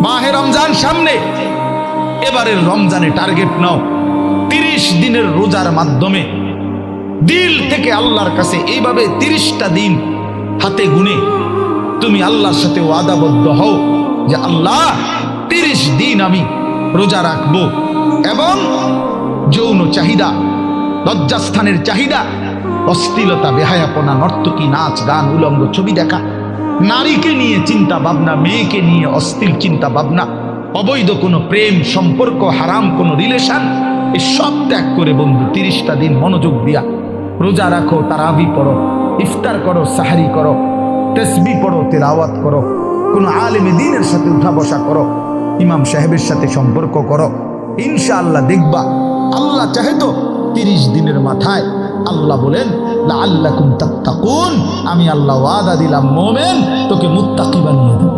মাহে রমজান সামনে, এবারের রমজানে টার্গেট নাও 30 দিনের রোজার মাধ্যমে দিল থেকে আল্লাহর কাছে এইভাবে 30টা দিন হাতে গুনে তুমি আল্লাহর সাথে ওয়াদাবদ্ধ হও যে আল্লাহ 30 দিন আমি রোজা রাখবো। এবং যৌন চাহিদা, লজ্জাস্থানের চাহিদা, অশ্লীলতা, বেহায়াপনা, নর্তকী, নাচ গান, উলঙ্গ ছবি দেখা, নারীকে নিয়ে চিন্তা ভাবনা, মেয়েকে নিয়ে অশ্লীল চিন্তা ভাবনা, অবৈধ কোনো প্রেম সম্পর্ক, হারাম কোনো রিলেশন, এই সব ত্যাগ করে বন্ধু 30টা দিন মনোযোগ দিয়া রোজা রাখো, তারাবি পড়ো, ইফতার করো, সাহারি করো, তাসবিহ পড়ো, তেলাওয়াত করো, কোনো আলেমে দ্বীনের সাথে উঠা বসা করো, ইমাম সাহেবের সাথে সম্পর্ক করো। ইনশাআল্লাহ দেখবা আল্লাহ চাহে তো 30 দিনের মাথায় আল্লাহ বলেন লাআল্লাকুম তাত্তাকুন, আমি আল্লাহ ওয়াদা দিলাম মোমেন তোকে মুত্তাকি বানিয়ে দেব।